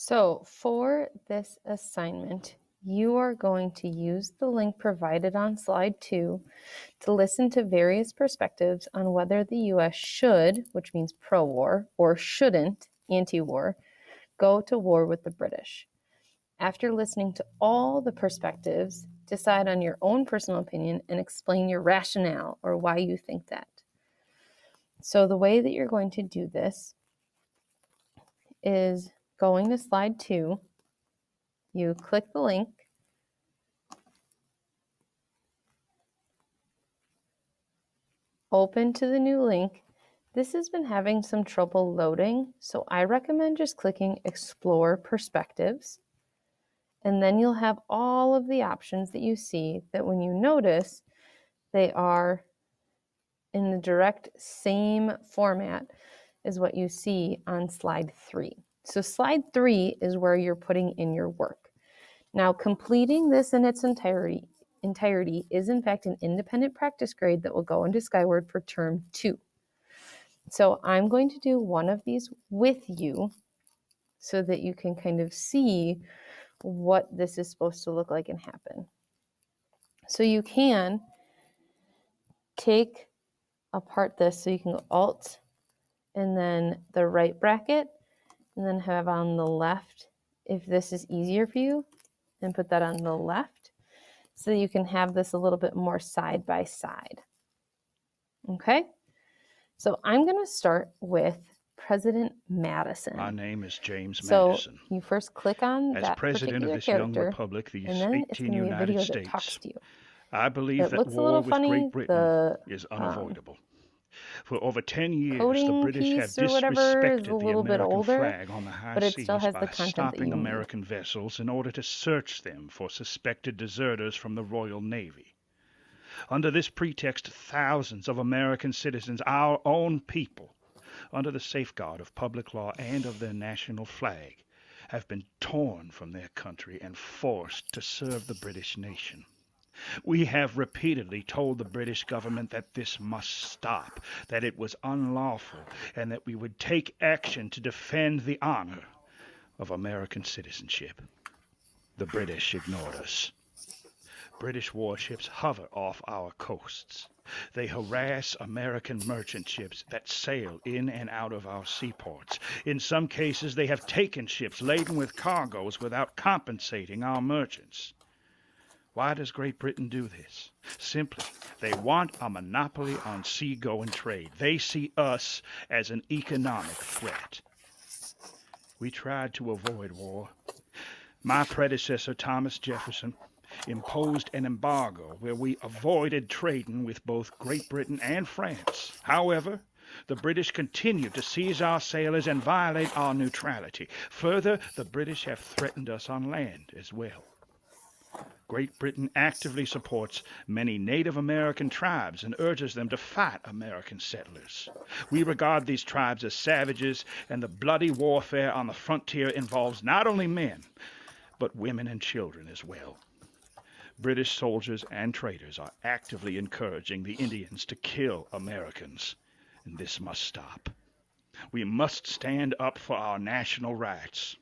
So for this assignment, you are going to use the link provided on slide 2 to listen to various perspectives on whether the U.S. should, which means pro-war, or shouldn't, anti-war, go to war with the British. After listening to all the perspectives, decide on your own personal opinion and explain your rationale or why you think that. So the way that you're going to do this is going to slide 2. You click the link, open to the new link. This has been having some trouble loading, so I recommend just clicking Explore Perspectives, and then you'll have all of the options that you see that when you notice, they are in the direct same format as what you see on slide 3. So slide 3 is where you're putting in your work. Now, completing this in its entirety is in fact an independent practice grade that will go into Skyward for term 2. So I'm going to do one of these with you so that you can kind of see what this is supposed to look like and happen. So you can take apart this, so you can go Alt and then the right bracket, and then have on the left, if this is easier for you, and put that on the left, so you can have this a little bit more side by side. Okay? So I'm going to start with President Madison. My name is James So Madison. you first click on As that president of particular this young character, republic, these and then it's 18 going to be a video United that talks States, to you. I believe It that looks a war little with funny. Great Britain The is unavoidable. For over 10 years, the coding British have piece or whatever is a disrespected the little bit American older, flag on the high but it still seas has the by content that stopping you need. American vessels in order to search them for suspected deserters from the Royal Navy. Under this pretext, thousands of American citizens, our own people, under the safeguard of public law and of their national flag, have been torn from their country and forced to serve the British nation. We have repeatedly told the British government that this must stop, that it was unlawful, and that we would take action to defend the honor of American citizenship. The British ignored us. British warships hover off our coasts. They harass American merchant ships that sail in and out of our seaports. In some cases, they have taken ships laden with cargoes without compensating our merchants. Why does Great Britain do this? Simply, they want a monopoly on seagoing trade. They see us as an economic threat. We tried to avoid war. My predecessor, Thomas Jefferson, imposed an embargo where we avoided trading with both Great Britain and France. However, the British continued to seize our sailors and violate our neutrality. Further, the British have threatened us on land as well. Great Britain actively supports many Native American tribes and urges them to fight American settlers. We regard these tribes as savages, and the bloody warfare on the frontier involves not only men, but women and children as well. British soldiers and traders are actively encouraging the Indians to kill Americans, and this must stop. We must stand up for our national rights.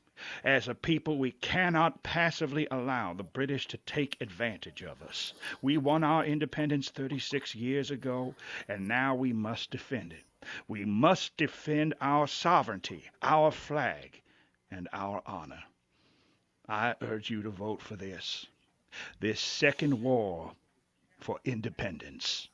As a people, we cannot passively allow the British to take advantage of us. We won our independence 36 years ago, and now we must defend it. We must defend our sovereignty, our flag, and our honor. I urge you to vote for this second war for independence.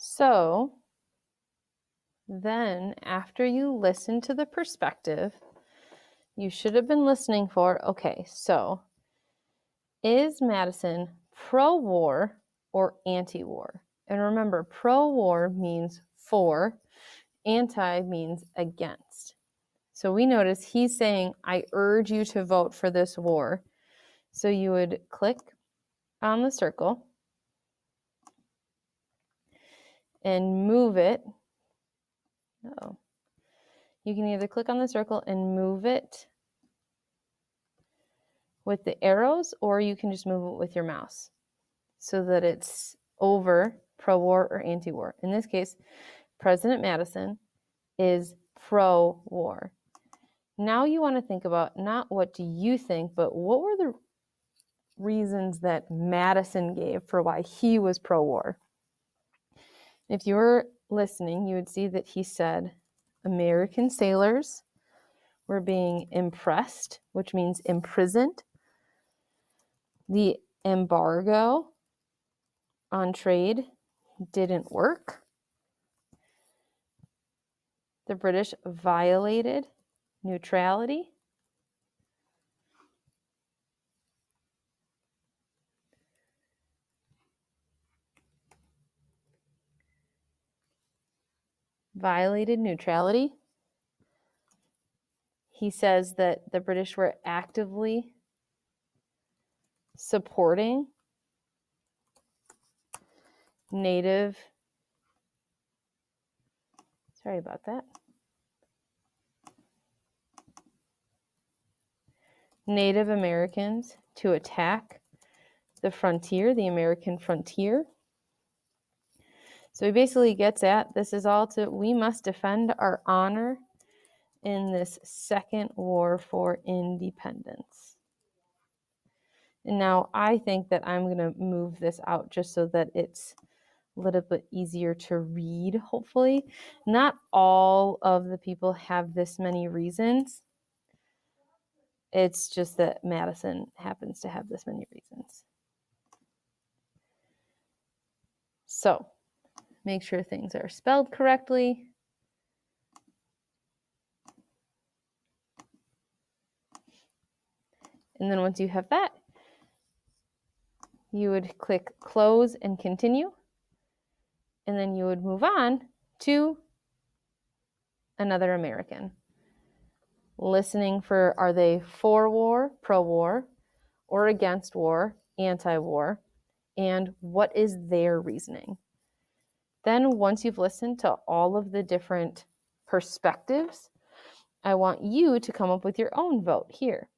So then after you listen to the perspective, you should have been listening for, okay, so is Madison pro-war or anti-war? And remember, pro-war means for, anti means against. So we notice he's saying, I urge you to vote for this war. So you would click on the circle, and move it. Oh, you can either click on the circle and move it with the arrows, or you can just move it with your mouse so that it's over pro-war or anti-war. In this case, President Madison is pro-war. Now you want to think about not what do you think, but what were the reasons that Madison gave for why he was pro-war. If you were listening, you would see that he said American sailors were being impressed, which means imprisoned. The embargo on trade didn't work. The British violated neutrality. Violated neutrality. He says that the British were actively supporting Native Americans to attack the frontier, the American frontier. So he basically gets at this is all we must defend our honor in this second war for independence. And now I think that I'm going to move this out just so that it's a little bit easier to read, hopefully. Not all of the people have this many reasons. It's just that Madison happens to have this many reasons. So, make sure things are spelled correctly. And then once you have that, you would click close and continue. And then you would move on to another American. Listening for, are they for war, pro-war, or against war, anti-war, and what is their reasoning? Then once you've listened to all of the different perspectives, I want you to come up with your own vote here.